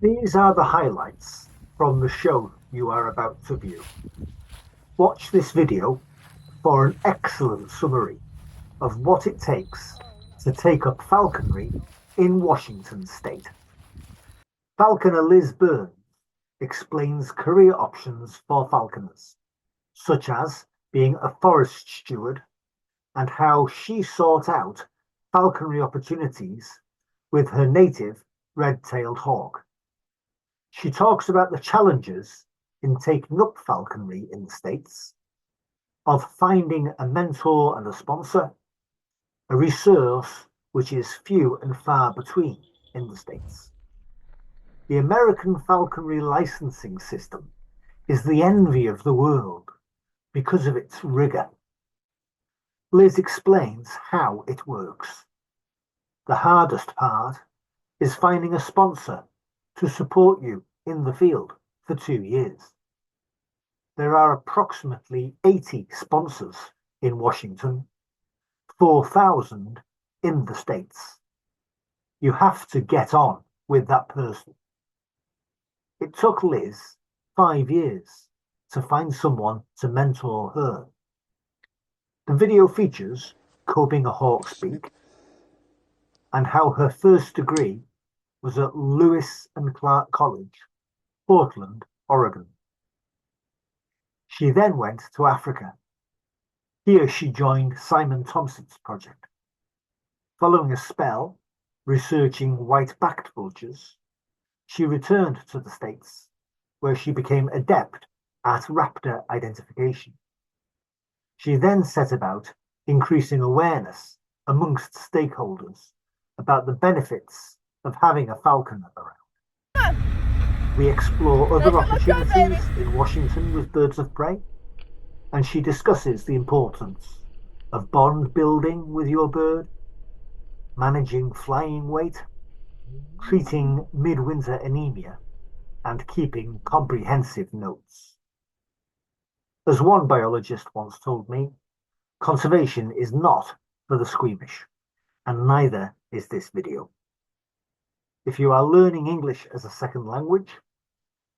These are the highlights from the show you are about to view. Watch this video for an excellent summary of what it takes to take up falconry in Washington state. Falconer Liz Burns explains career options for falconers, such as being a forest steward and how she sought out falconry opportunities with her native red-tailed hawk. She talks about the challenges in taking up falconry in the States, of finding a mentor and a sponsor, a resource which is few and far between in the States. The American falconry licensing system is the envy of the world because of its rigor. Liz explains how it works. The hardest part is finding a sponsor to support you in the field for 2 years. There are approximately 80 sponsors in Washington, 4,000 in the States. You have to get on with that person. It took Liz 5 years to find someone to mentor her. The video features coping a hawk's beak and how her first degree was at Lewis and Clark College, Portland, Oregon. She then went to Africa. Here she joined Simon Thompson's project. Following a spell researching white-backed vultures, she returned to the States, where she became adept at raptor identification. She then set about increasing awareness amongst stakeholders about the benefits of having a falconer around. We explore other opportunities in Washington with birds of prey, and she discusses the importance of bond building with your bird, managing flying weight, treating midwinter anemia, and keeping comprehensive notes. As one biologist once told me, conservation is not for the squeamish, and neither is this video. If you are learning English as a second language,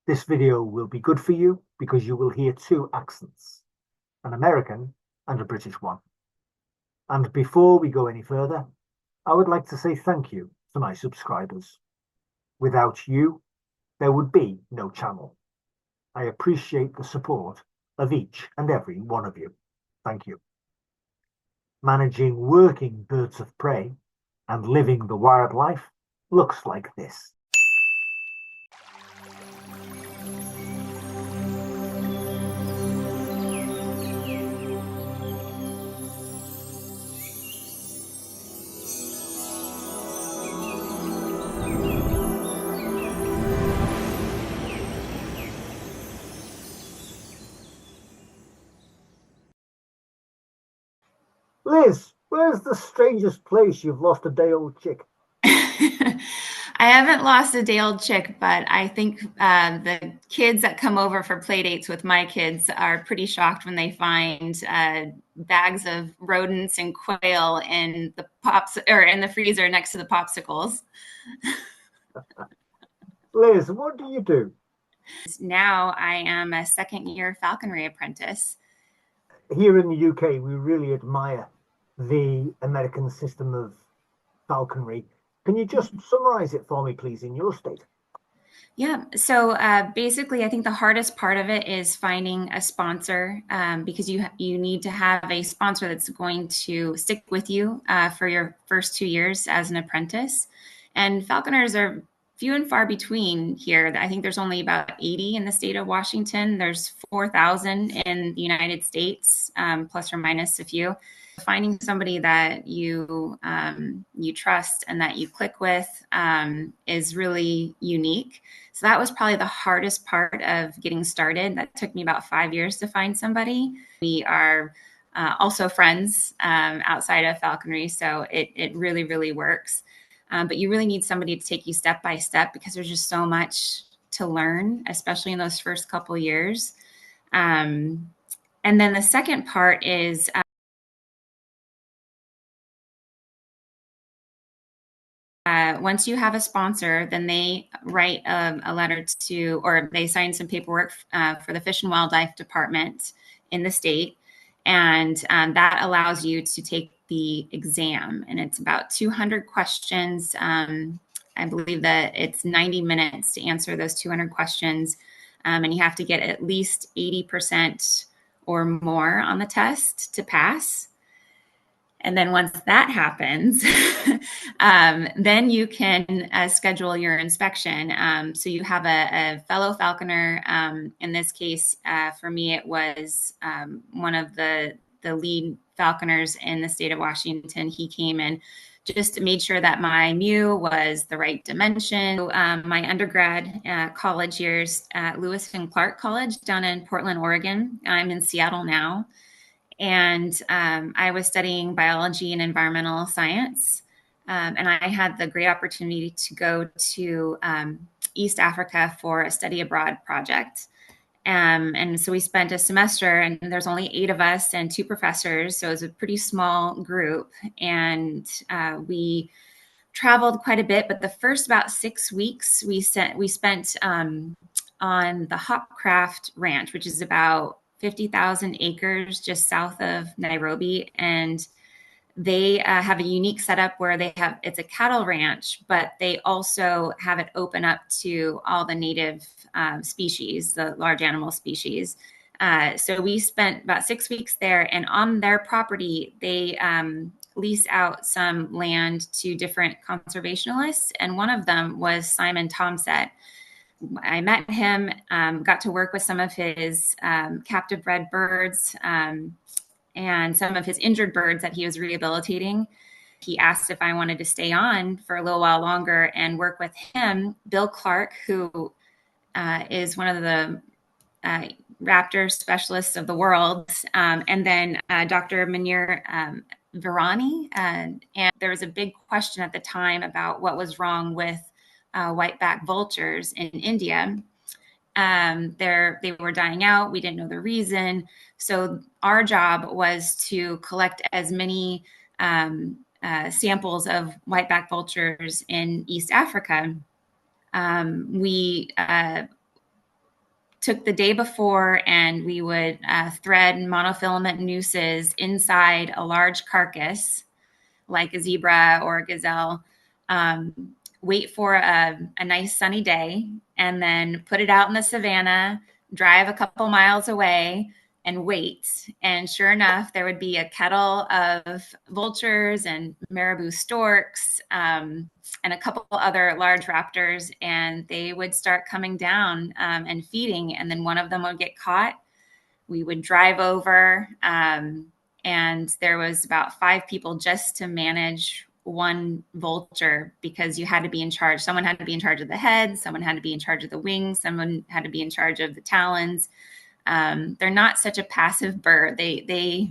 this video will be good for you because you will hear two accents, an American and a British one. And before we go any further, I would like to say thank you to my subscribers. Without you, there would be no channel. I appreciate the support of each and every one of you. Thank you. Managing working birds of prey and living the wildlife looks like this. Liz, where's the strangest place you've lost a day-old chick? I haven't lost a day-old chick, but I think the kids that come over for play dates with my kids are pretty shocked when they find bags of rodents and quail in the in the freezer next to the popsicles. Liz, what do you do? Now I am a second-year falconry apprentice. Here in the UK, we really admire the American system of falconry. Can you just summarize it for me, please, in your state? Yeah, so basically, I think the hardest part of it is finding a sponsor because you need to have a sponsor that's going to stick with you for your first 2 years as an apprentice. And falconers are few and far between here. I think there's only about 80 in the state of Washington. There's 4,000 in the United States, plus or minus a few. Finding somebody that you trust and that you click with is really unique. So that was probably the hardest part of getting started. That took me about 5 years to find somebody. We are also friends outside of falconry, so it really, really works. But you really need somebody to take you step by step because there's just so much to learn, especially in those first couple years. And then the second part is once you have a sponsor, then they write a letter to, or they sign some paperwork for the Fish and Wildlife Department in the state. And that allows you to take the exam. And it's about 200 questions. I believe that it's 90 minutes to answer those 200 questions. And you have to get at least 80% or more on the test to pass. And then once that happens, then you can schedule your inspection. So you have a fellow falconer. In this case, for me, it was one of the lead falconers in the state of Washington. He came and just made sure that my mew was the right dimension. My undergrad college years at Lewis and Clark College down in Portland, Oregon. I'm in Seattle now. And I was studying biology and environmental science. And I had the great opportunity to go to East Africa for a study abroad project. And so we spent a semester, and there's only 8 of us and 2 professors. So it was a pretty small group. And we traveled quite a bit. But the first about 6 weeks we spent on the Hopcraft Ranch, which is about 50,000 acres just south of Nairobi. And they have a unique setup where it's a cattle ranch, but they also have it open up to all the native species, the large animal species. So we spent about 6 weeks there, and on their property, they lease out some land to different conservationists. And one of them was Simon Tomset. I met him, got to work with some of his captive bred birds and some of his injured birds that he was rehabilitating. He asked if I wanted to stay on for a little while longer and work with him. Bill Clark, who is one of the raptor specialists of the world, and then Dr. Munir Virani. And there was a big question at the time about what was wrong with whiteback vultures in India. They were dying out. We didn't know the reason. So our job was to collect as many samples of whiteback vultures in East Africa. We took the day before, and we would thread monofilament nooses inside a large carcass, like a zebra or a gazelle, wait for a nice sunny day, and then put it out in the savannah, drive a couple miles away, and wait. And sure enough, there would be a kettle of vultures and marabou storks and a couple other large raptors, and they would start coming down and feeding. And then one of them would get caught. We would drive over, and there was about 5 people just to manage one vulture, because you had to be in charge. Someone had to be in charge of the head, someone had to be in charge of the wings, someone had to be in charge of the talons. They're not such a passive bird. They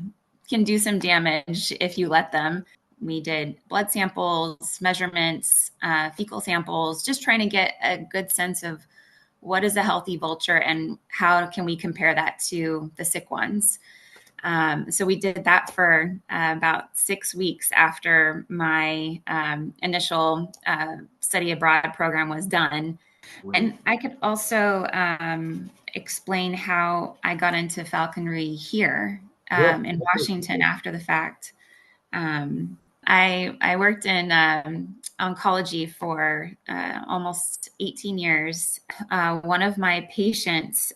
can do some damage if you let them. We did blood samples, measurements, fecal samples, just trying to get a good sense of what is a healthy vulture and how can we compare that to the sick ones. So we did that for about 6 weeks after my initial study abroad program was done. And I could also explain how I got into falconry here in Washington after the fact. I worked in oncology for almost 18 years. One of my patients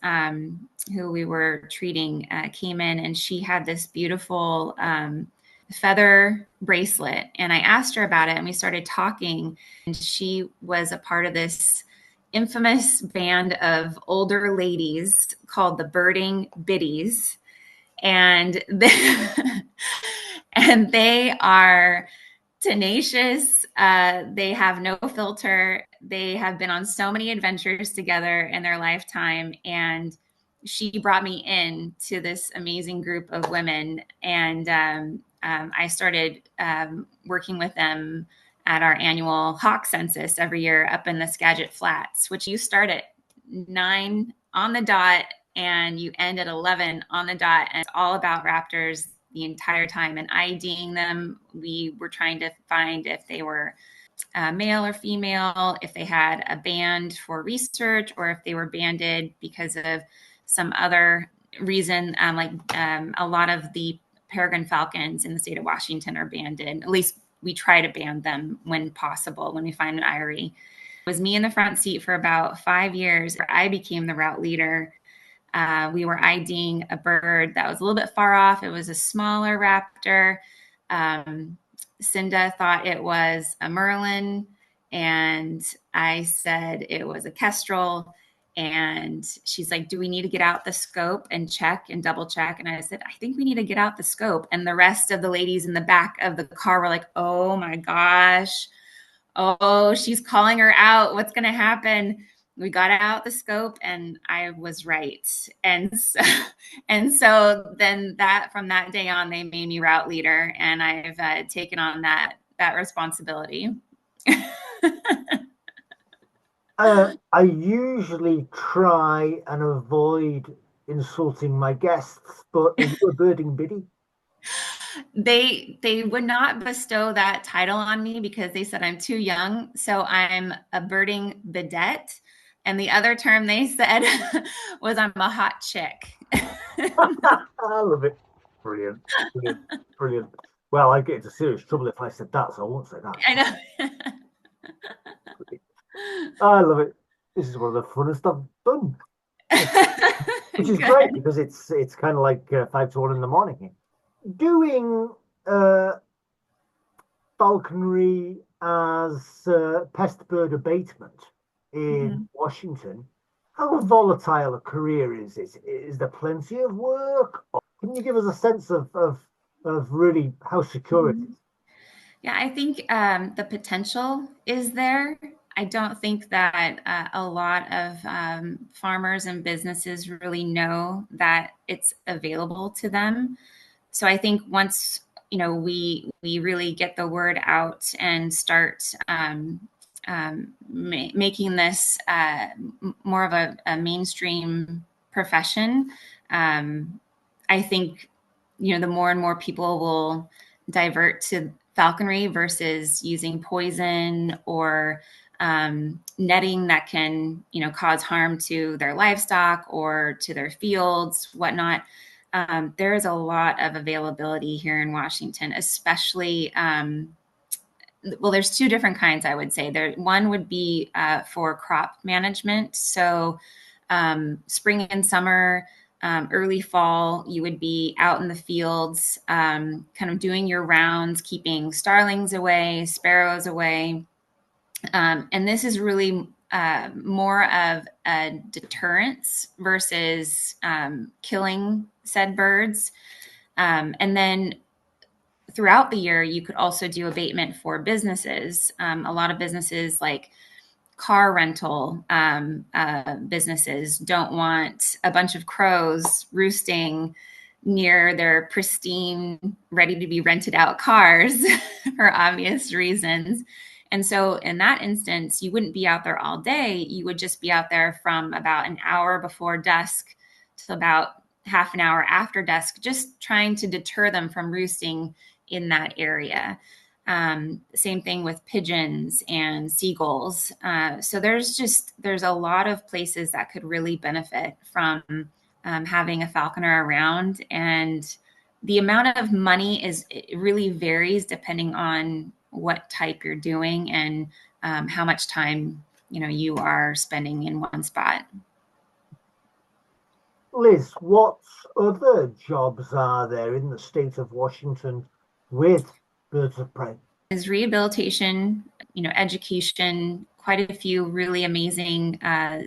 who we were treating came in, and she had this beautiful feather bracelet. And I asked her about it, and we started talking. And she was a part of this infamous band of older ladies called the Birding Biddies. And and they are tenacious. They have no filter. They have been on so many adventures together in their lifetime. And she brought me in to this amazing group of women. And I started working with them at our annual hawk census every year up in the Skagit Flats, which you start at 9 on the dot and you end at 11 on the dot. And it's all about raptors the entire time and IDing them. We were trying to find if they were male or female, if they had a band for research, or if they were banded because of some other reason. A lot of the peregrine falcons in the state of Washington are banded. At least we try to band them when possible, when we find an eyrie. It was me in the front seat for about 5 years. I became the route leader. We were IDing a bird that was a little bit far off. It was a smaller raptor. Cinda thought it was a Merlin, and I said it was a kestrel. And she's like, do we need to get out the scope and check and double check? And I said, I think we need to get out the scope. And the rest of the ladies in the back of the car were like, oh my gosh. Oh, she's calling her out. What's going to happen? We got out the scope, and I was right. And so then from that day on, they made me route leader, and I've taken on that responsibility. I usually try and avoid insulting my guests, but are you a birding biddy? They would not bestow that title on me because they said I'm too young. So I'm a birding bidette. And the other term they said was I'm a hot chick. I love it. Brilliant. Brilliant. Brilliant. Well, I'd get into serious trouble if I said that, so I won't say that. I know. I love it. This is one of the funnest I've done. Which is great because it's kind of like 5 to 1 in the morning here. Doing falconry as pest bird abatement in Washington, how volatile a career is it? Is there plenty of work? Or can you give us a sense of really how secure it is? Yeah, I think the potential is there. I don't think that a lot of farmers and businesses really know that it's available to them. So I think once we really get the word out and start making this more of a mainstream profession, I think the more and more people will divert to falconry versus using poison or netting that can cause harm to their livestock or to their fields, whatnot. There is a lot of availability here in Washington, especially well, there's 2 different kinds, I would say. One would be for crop management. So spring and summer, early fall, you would be out in the fields, kind of doing your rounds, keeping starlings away, sparrows away. And this is really more of a deterrence versus killing said birds. And then throughout the year, you could also do abatement for businesses. A lot of businesses like car rental businesses don't want a bunch of crows roosting near their pristine, ready to be rented out cars for obvious reasons. And so in that instance, you wouldn't be out there all day. You would just be out there from about an hour before dusk to about half an hour after dusk, just trying to deter them from roosting in that area. Same thing with pigeons and seagulls. So there's a lot of places that could really benefit from having a falconer around. And the amount of money it really varies depending on what type you're doing and how much time you are spending in one spot. Liz, what other jobs are there in the state of Washington with birds of prey? Is rehabilitation, education, quite a few really amazing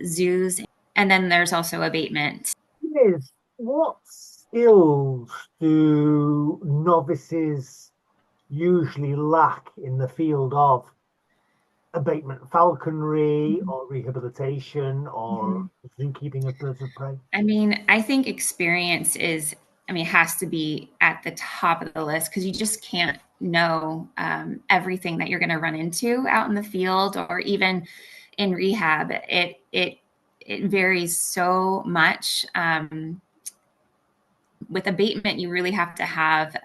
zoos, and then there's also abatement. Liz, what skills do novices usually lack in the field of abatement, falconry, or rehabilitation, or zookeeping of birds of prey? I mean, I think experience has to be at the top of the list because you just can't know everything that you're going to run into out in the field or even in rehab. It varies so much. With abatement, you really have to have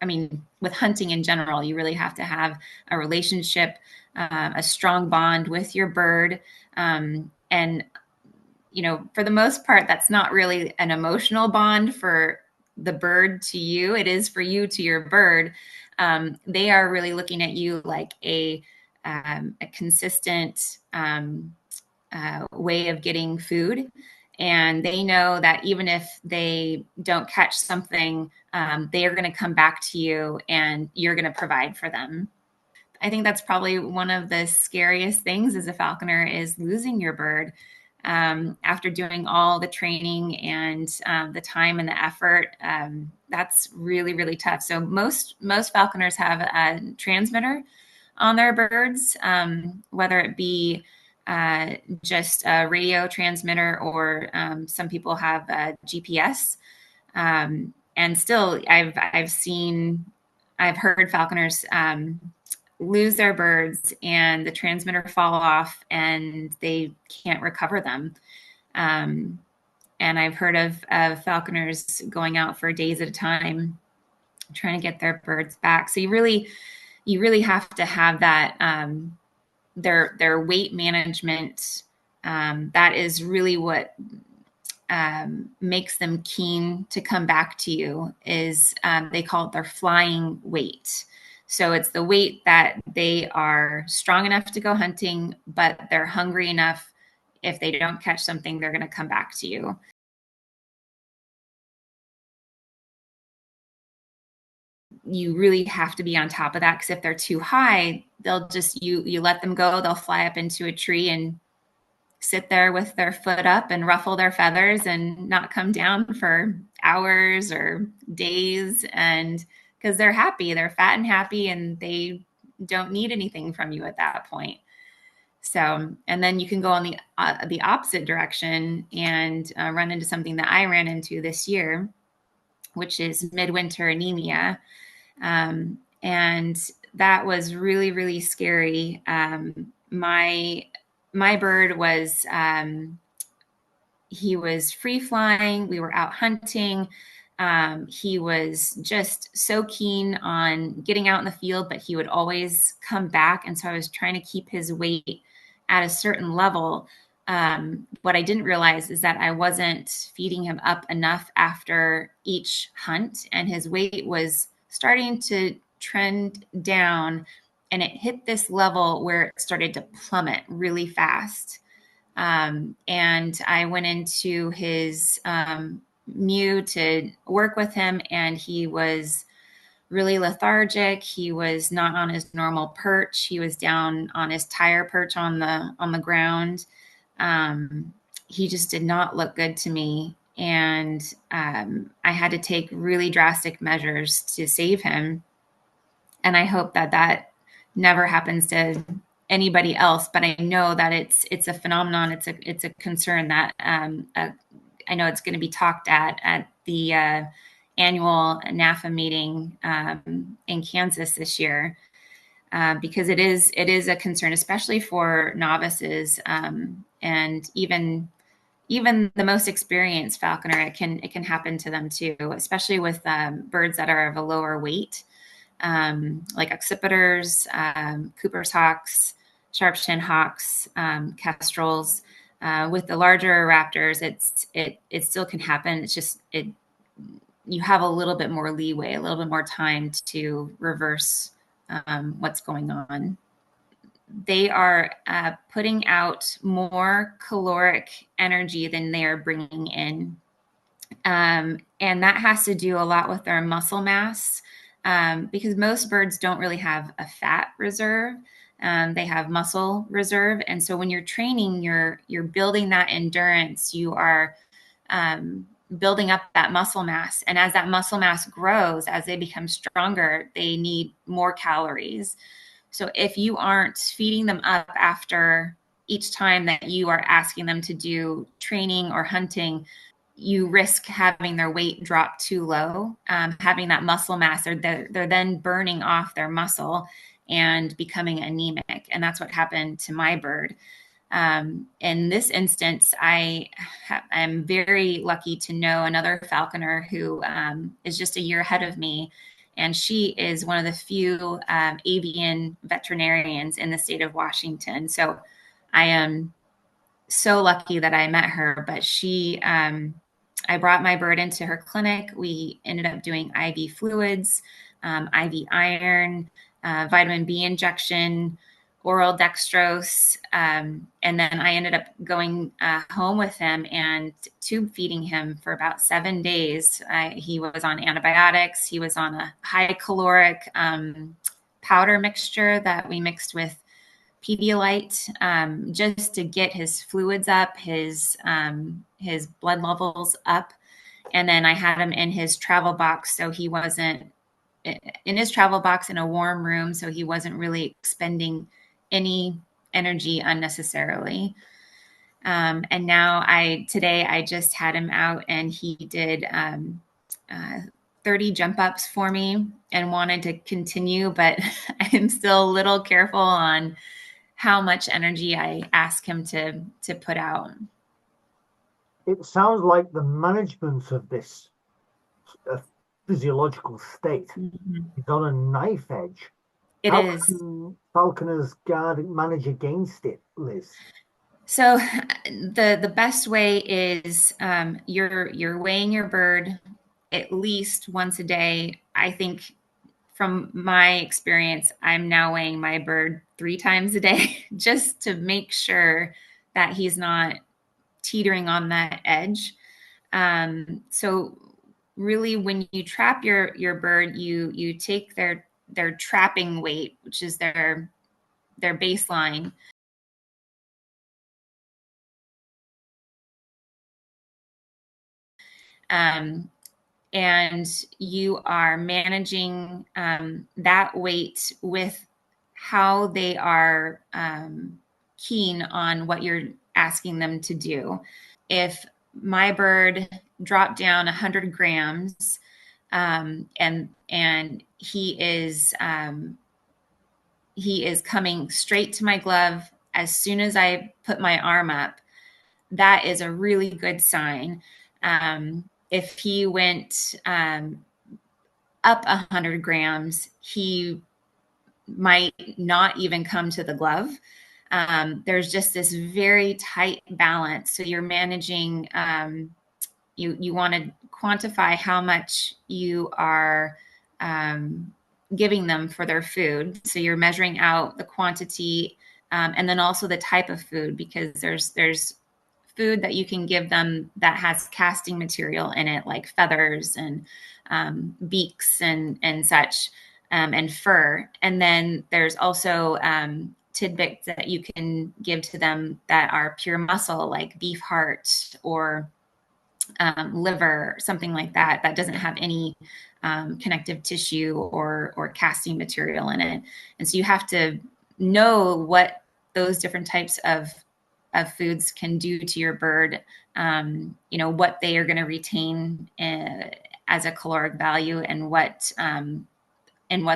I mean, with hunting in general, you really have to have a relationship, a strong bond with your bird. And, you know, for the most part, that's not really an emotional bond for the bird to you. It is for you to your bird. They are really looking at you like a consistent way of getting food. And they know that even if they don't catch something, they are going to come back to you and you're going to provide for them. I think that's probably one of the scariest things as a falconer is losing your bird after doing all the training and the time and the effort. That's really, really tough. So most falconers have a transmitter on their birds, whether it be just a radio transmitter or some people have a GPS. And still, I've heard falconers lose their birds and the transmitter fall off and they can't recover them. And I've heard of falconers going out for days at a time trying to get their birds back. So you really have to have that their weight management. That is really what makes them keen to come back to you. Is they call it their flying weight. So it's the weight that they are strong enough to go hunting, but they're hungry enough. If they don't catch something, they're going to come back to you. You really have to be on top of that, because if they're too high, they'll just you let them go, they'll fly up into a tree and sit there with their foot up and ruffle their feathers and not come down for hours or days. And because they're happy, they're fat and happy, and they don't need anything from you at that point. So, and then you can go on the opposite direction and run into something that I ran into this year, which is midwinter anemia. And that was really, really scary. My bird was, he was free flying. We were out hunting. He was just so keen on getting out in the field, but he would always come back. And so I was trying to keep his weight at a certain level. What I didn't realize is that I wasn't feeding him up enough after each hunt, and his weight was starting to trend down, and it hit this level where it started to plummet really fast. And I went into his mew to work with him, and he was really lethargic. He was not on his normal perch. He was down on his tire perch on the ground. He just did not look good to me. And I had to take really drastic measures to save him. And I hope that never happens to anybody else. But I know that it's a phenomenon. It's a concern that I know it's going to be talked at the annual NAFA meeting in Kansas this year, because it is a concern, especially for novices, and even the most experienced falconer. It can happen to them too, especially with birds that are of a lower weight, like occipiters, Cooper's hawks, sharp-shinned hawks, kestrels. With the larger raptors, it still can happen. It's just you have a little bit more leeway, a little bit more time to reverse what's going on. They are putting out more caloric energy than they are bringing in. And that has to do a lot with their muscle mass, because most birds don't really have a fat reserve. They have muscle reserve. And so when you're training, you're building that endurance. You are building up that muscle mass. And as that muscle mass grows, as they become stronger, they need more calories. So if you aren't feeding them up after each time that you are asking them to do training or hunting, you risk having their weight drop too low, having that muscle mass, or they're then burning off their muscle and becoming anemic. And that's what happened to my bird. In this instance, I am very lucky to know another falconer who is just a year ahead of me. and she is one of the few avian veterinarians in the state of Washington. So I am so lucky that I met her. But I brought my bird into her clinic. We ended up doing IV fluids, IV iron, vitamin B injection, oral dextrose. And then I ended up going home with him and tube feeding him for about 7 days. He was on antibiotics. He was on a high caloric powder mixture that we mixed with Pedialyte, just to get his fluids up, his blood levels up. And then I had him in his travel box, so he wasn't in his travel box in a warm room, so he wasn't really expending any energy unnecessarily. And now today I just had him out, and he did 30 jump ups for me and wanted to continue, but I'm still a little careful on how much energy I ask him to put out. It sounds like the management of this physiological state is on a knife edge. It How is. can falconers manage against it, Liz? So the best way is you're weighing your bird at least once a day. I think from my experience, I'm now weighing my bird 3 times a day just to make sure that he's not teetering on that edge. So really, when you trap your bird, you take their trapping weight, which is their baseline. And you are managing that weight with how they are keen on what you're asking them to do. If my bird dropped down 100 grams and he is coming straight to my glove as soon as I put my arm up, that is a really good sign. If he went up 100 grams, he might not even come to the glove. There's just this very tight balance. So you're managing, you want to quantify how much you are giving them for their food. So you're measuring out the quantity and then also the type of food, because there's food that you can give them that has casting material in it, like feathers and beaks and such, and fur. And then there's also tidbits that you can give to them that are pure muscle, like beef heart or liver, something like that, that doesn't have any connective tissue or casting material in it. And so you have to know what those different types of foods can do to your bird, what they are going to retain as a caloric value, and what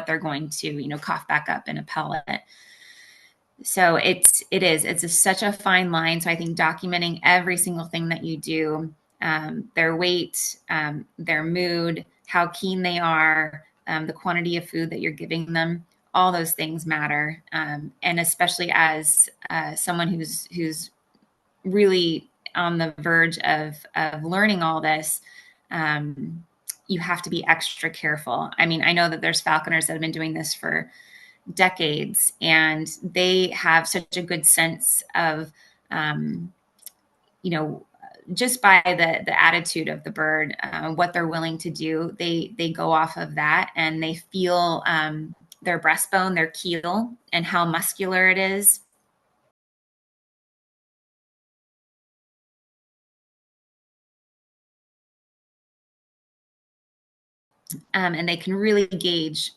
they're going to, cough back up in a pellet. So it's such a fine line. So I think documenting every single thing that you do, their weight, their mood, how keen they are, the quantity of food that you're giving them, all those things matter. And especially as someone who's really on the verge of learning all this, you have to be extra careful. I mean, I know that there's falconers that have been doing this for decades, and they have such a good sense of, just by the attitude of the bird, what they're willing to do. They go off of that, and they feel their breastbone, their keel, and how muscular it is. And they can really gauge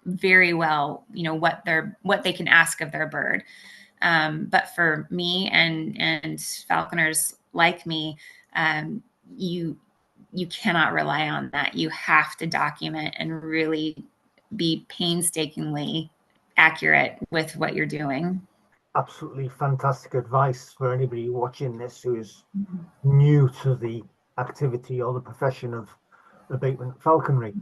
very well, what they can ask of their bird. But for me and falconers like me, you cannot rely on that. You have to document and really be painstakingly accurate with what you're doing. Absolutely fantastic advice for anybody watching this who is new to the activity or the profession of abatement falconry.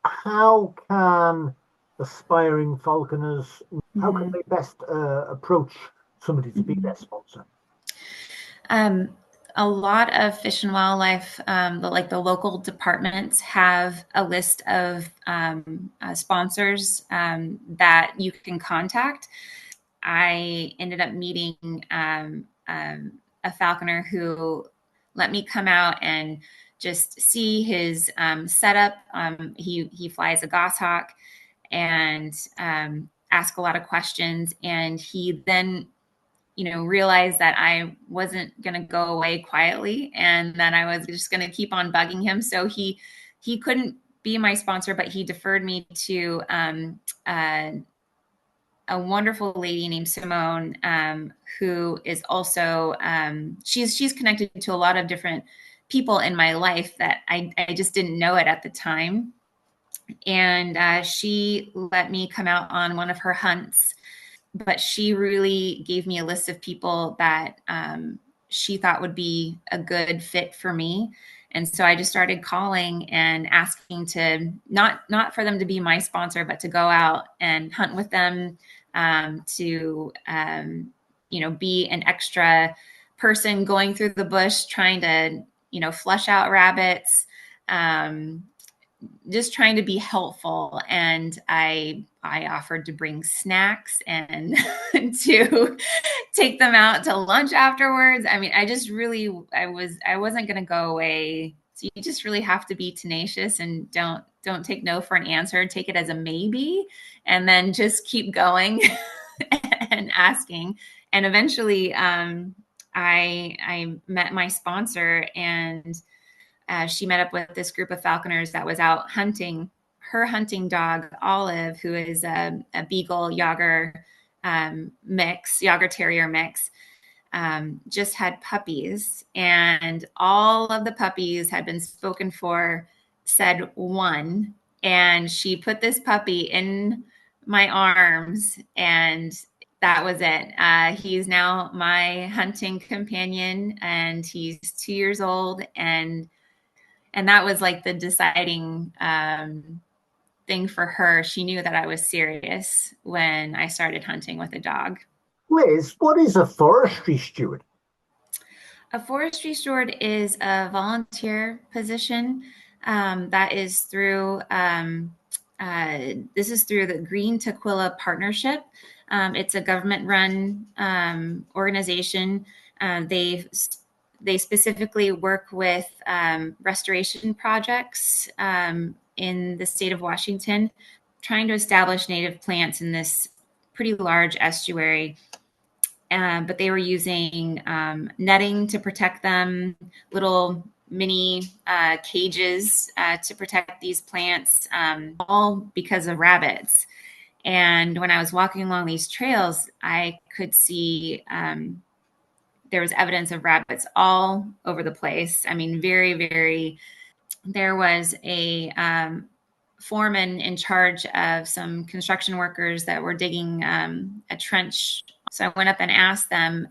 How can aspiring falconers, how can they best approach somebody to be their sponsor? Um, a lot of fish and wildlife, the local departments have a list of sponsors that you can contact. I ended up meeting a falconer who let me come out and just see his setup. He flies a goshawk and ask a lot of questions, and he then realized that I wasn't going to go away quietly and that I was just going to keep on bugging him. So he couldn't be my sponsor, but he deferred me to a wonderful lady named Simone, who is also she's connected to a lot of different people in my life that I just didn't know it at the time. And she let me come out on one of her hunts, but she really gave me a list of people that she thought would be a good fit for me. And so I just started calling and asking to not for them to be my sponsor, but to go out and hunt with them, to be an extra person going through the bush, trying to flush out rabbits, just trying to be helpful. And I offered to bring snacks and to take them out to lunch afterwards. I mean, I wasn't going to go away. So you just really have to be tenacious and don't take no for an answer. Take it as a maybe, and then just keep going and asking. And eventually, I met my sponsor, and she met up with this group of falconers that was out hunting. Her hunting dog, Olive, who is a Beagle Yager Yager Terrier mix, just had puppies, and all of the puppies had been spoken for, said one, and she put this puppy in my arms, and that was it. He's now my hunting companion, and he's 2 years old, and that was like the deciding thing for her. She knew that I was serious when I started hunting with a dog. Liz, what is a forestry steward? A forestry steward is a volunteer position that is through this is through the Green Tequila Partnership. It's a government-run organization. They specifically work with restoration projects in the state of Washington, trying to establish native plants in this pretty large estuary. But they were using netting to protect them, little mini cages to protect these plants, all because of rabbits. And when I was walking along these trails, I could see there was evidence of rabbits all over the place. I mean, very, very. There was a foreman in charge of some construction workers that were digging a trench. So I went up and asked them,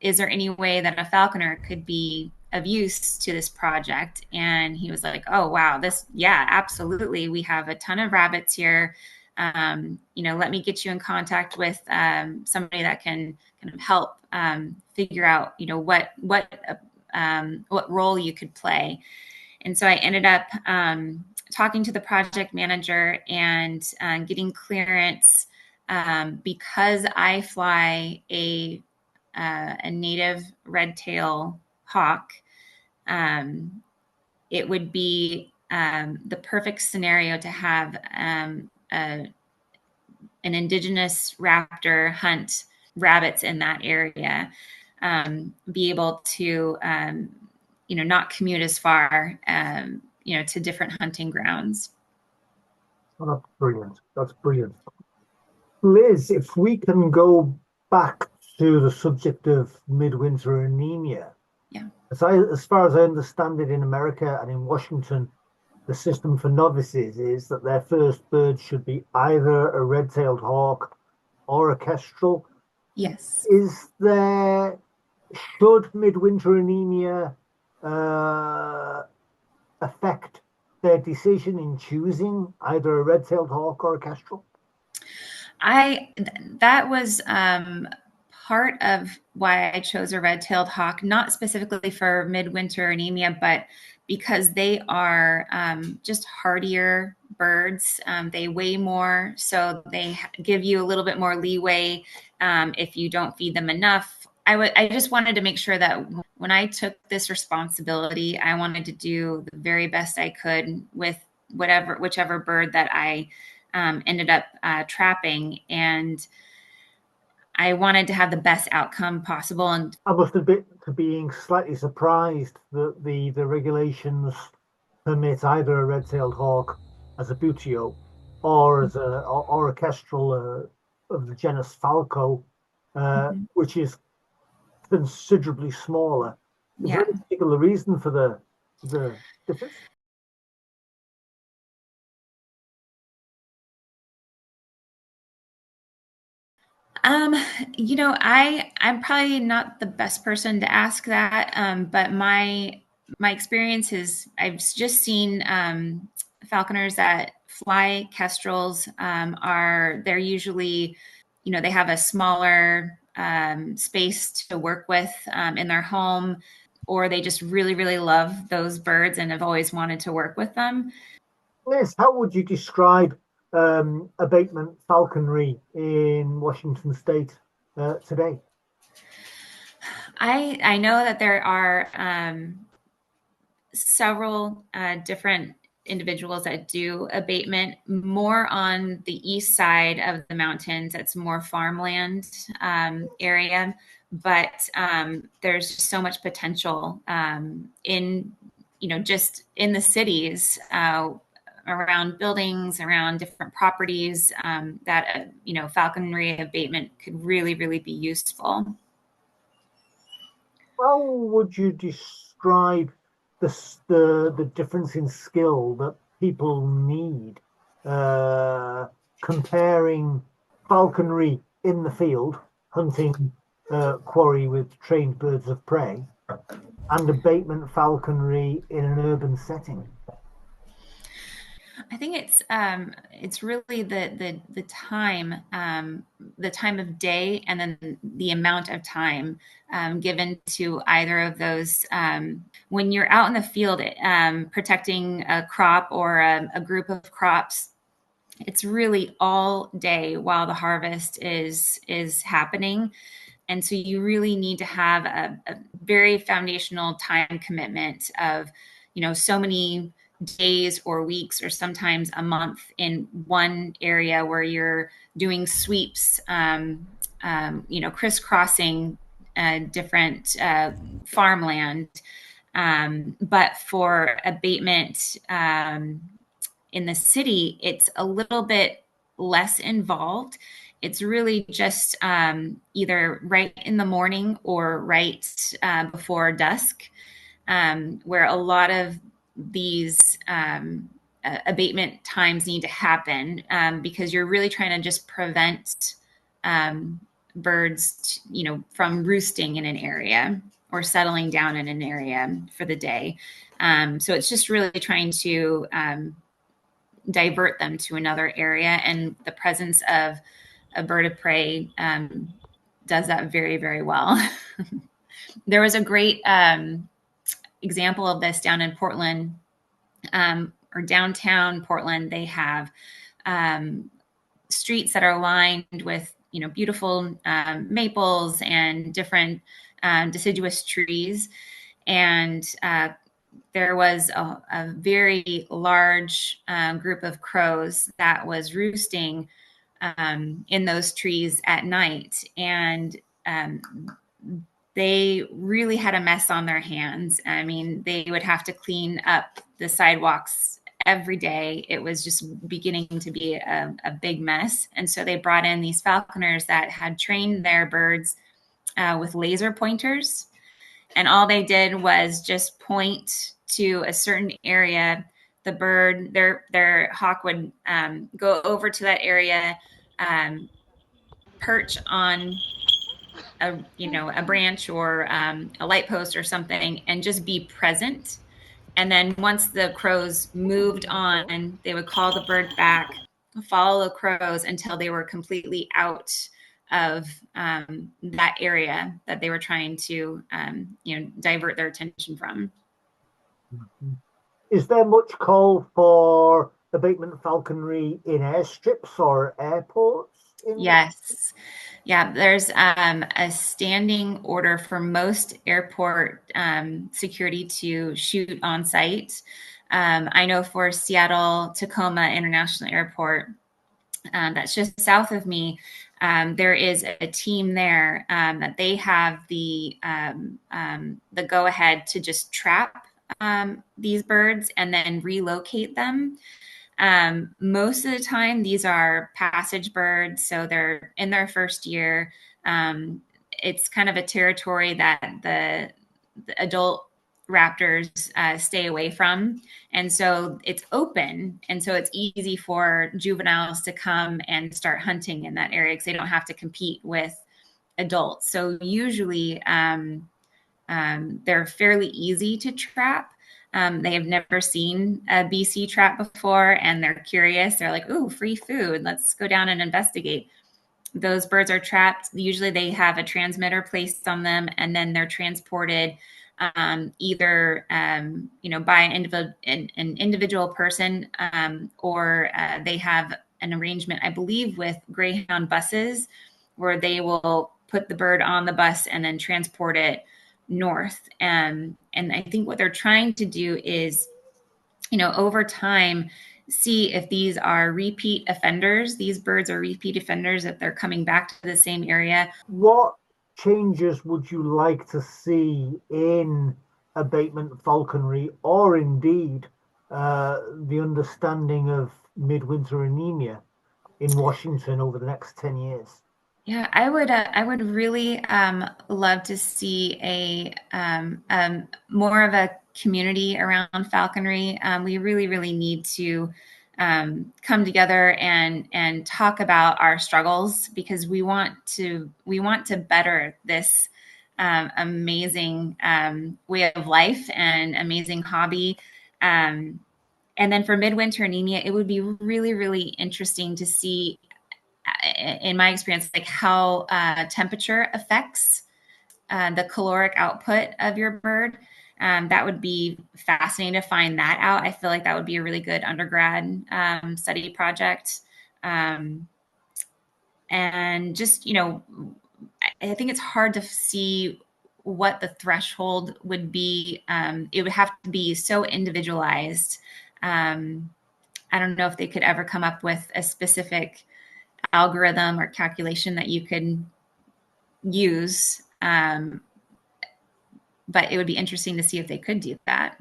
is there any way that a falconer could be of use to this project? And he was like, oh, wow, yeah, absolutely. We have a ton of rabbits here. Let me get you in contact with somebody that can kind of help figure out, what role you could play. And so I ended up talking to the project manager and getting clearance because I fly a native red-tail hawk. It would be the perfect scenario to have an indigenous raptor hunt rabbits in that area, be able to not commute as far, to different hunting grounds. Oh, that's brilliant. That's brilliant. Liz, if we can go back to the subject of midwinter anemia. Yeah. As far as I understand it, in America and in Washington, the system for novices is that their first bird should be either a red-tailed hawk or a kestrel. Yes. Should midwinter anemia affect their decision in choosing either a red-tailed hawk or a kestrel? That was part of why I chose a red-tailed hawk, not specifically for midwinter anemia, but because they are just hardier birds. They weigh more, so they give you a little bit more leeway if you don't feed them enough. I just wanted to make sure that when I took this responsibility, I wanted to do the very best I could with whichever bird that I ended up trapping, and I wanted to have the best outcome possible. And I must admit to being slightly surprised that the regulations permit either a red-tailed hawk as a buteo or as a kestrel of the genus Falco, which is considerably smaller. Is there yeah. any particular reason for the difference? Um, I'm probably not the best person to ask that, but my experience is I've just seen falconers that fly kestrels they're usually, they have a smaller space to work with in their home, or they just really, really love those birds and have always wanted to work with them. Yes, how would you describe abatement falconry in Washington State today? I know that there are several different individuals that do abatement more on the east side of the mountains. It's more farmland area, but there's just so much potential in, just in the cities. Around buildings, around different properties, that falconry abatement could really, really be useful. How would you describe the difference in skill that people need comparing falconry in the field, hunting quarry with trained birds of prey, and abatement falconry in an urban setting? I think it's really the time of day, and then the amount of time given to either of those. When you're out in the field protecting a crop or a group of crops, it's really all day while the harvest is happening. And so you really need to have a very foundational time commitment of, so many days or weeks or sometimes a month in one area where you're doing sweeps, crisscrossing different farmland. But for abatement in the city, it's a little bit less involved. It's really just either right in the morning or right before dusk, where a lot of these abatement times need to happen, because you're really trying to just prevent birds, from roosting in an area or settling down in an area for the day. So it's just really trying to divert them to another area, and the presence of a bird of prey does that very, very well. There was a great example of this down in Portland, or downtown Portland. They have streets that are lined with beautiful maples and different deciduous trees, and there was a very large group of crows that was roosting in those trees at night, and they really had a mess on their hands. I mean, they would have to clean up the sidewalks every day. It was just beginning to be a big mess. And so they brought in these falconers that had trained their birds with laser pointers. And all they did was just point to a certain area. The bird, their hawk would go over to that area, perch on a branch or a light post or something, and just be present. And then once the crows moved on, they would call the bird back, follow the crows until they were completely out of that area that they were trying to, divert their attention from. Is there much call for abatement falconry in airstrips or airports? Yes. Yeah, there's a standing order for most airport security to shoot on site. I know for Seattle Tacoma International Airport, that's just south of me, there is a team there that they have the go ahead to just trap these birds and then relocate them. Most of the time, these are passage birds, so they're in their first year. It's kind of a territory that the adult raptors stay away from. And so it's open. And so it's easy for juveniles to come and start hunting in that area because they don't have to compete with adults. So usually they're fairly easy to trap. They have never seen a BC trap before and they're curious. They're like, ooh, free food. Let's go down and investigate. Those birds are trapped. Usually they have a transmitter placed on them and then they're transported either by an individual person or they have an arrangement, I believe, with Greyhound buses where they will put the bird on the bus and then transport it north. And I think what they're trying to do is, over time, see if these are repeat offenders. These birds are repeat offenders, if they're coming back to the same area. What changes would you like to see in abatement falconry, or indeed the understanding of midwinter anemia in Washington over the next 10 years? Yeah, I would really love to see a more of a community around falconry. We really, really need to come together and talk about our struggles because we want to better this amazing way of life and amazing hobby. And then for midwinter anemia, it would be really, really interesting to see, in my experience, like how temperature affects the caloric output of your bird. That would be fascinating to find that out. I feel like that would be a really good undergrad study project. And just, I think it's hard to see what the threshold would be. It would have to be so individualized. I don't know if they could ever come up with a specific algorithm or calculation that you could use. But it would be interesting to see if they could do that.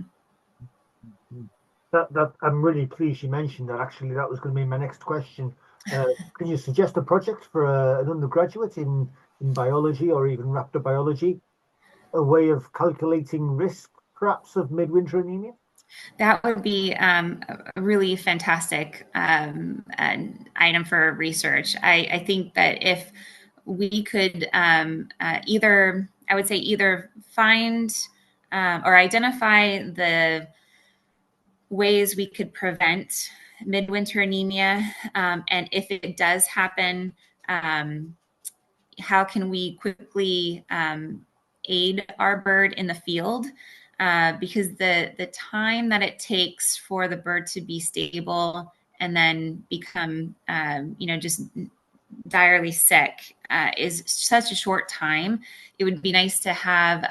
That I'm really pleased you mentioned that. Actually, that was going to be my next question. Can you suggest a project for an undergraduate in biology or even raptor biology, a way of calculating risk, perhaps, of midwinter anemia? That would be a really fantastic item for research. I think that if we could I would say either find or identify the ways we could prevent midwinter anemia, and if it does happen, how can we quickly aid our bird in the field? Because the time that it takes for the bird to be stable and then become, just direly sick is such a short time. It would be nice to have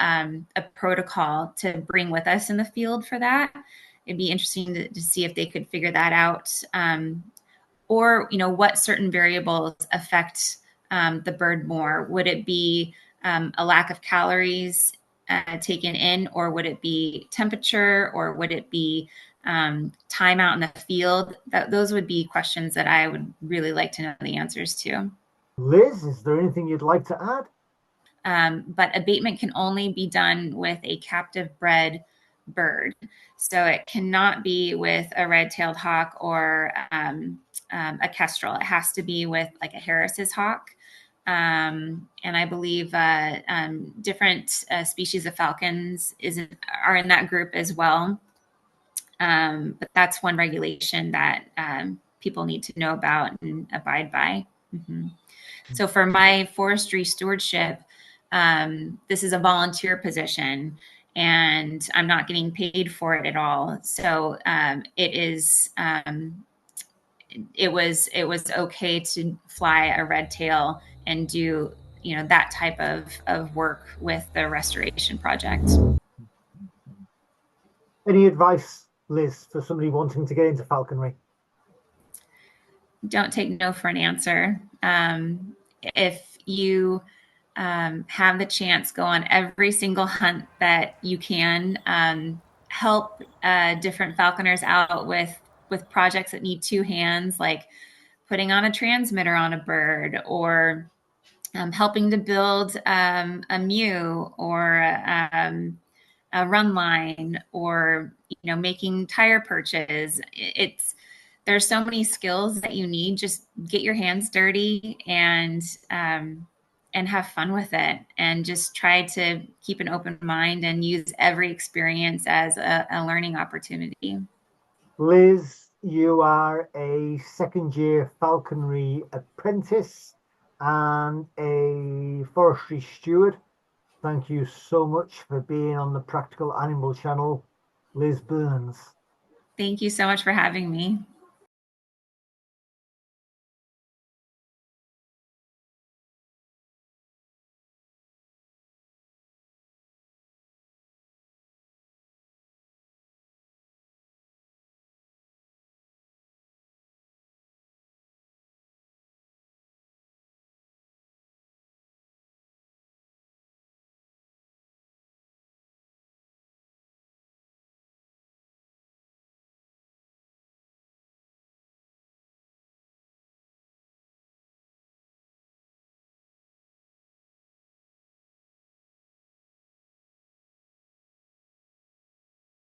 a protocol to bring with us in the field for that. It'd be interesting to see if they could figure that out, or what certain variables affect the bird more. Would it be a lack of calories taken in, or would it be temperature, or would it be time out in the field? Those would be questions that I would really like to know the answers to. Liz, is there anything you'd like to add? But abatement can only be done with a captive bred bird. So it cannot be with a red-tailed hawk or a kestrel. It has to be with like a Harris's hawk. And I believe different species of falcons are in that group as well. But that's one regulation that people need to know about and abide by. Mm-hmm. So for my forestry stewardship, this is a volunteer position and I'm not getting paid for it at all. So it was okay to fly a red tail and do that type of work with the restoration project. Any advice, Liz, for somebody wanting to get into falconry? Don't take no for an answer. If you have the chance, go on every single hunt that you can. Help different falconers out with projects that need two hands, like putting on a transmitter on a bird, or helping to build a mew, or a run line, or making tire perches. There's so many skills that you need. Just get your hands dirty and have fun with it, and just try to keep an open mind and use every experience as a learning opportunity. Liz, you are a second year falconry apprentice and a forestry steward. Thank you so much for being on the Practical Animal channel, Liz Burns. Thank you so much for having me.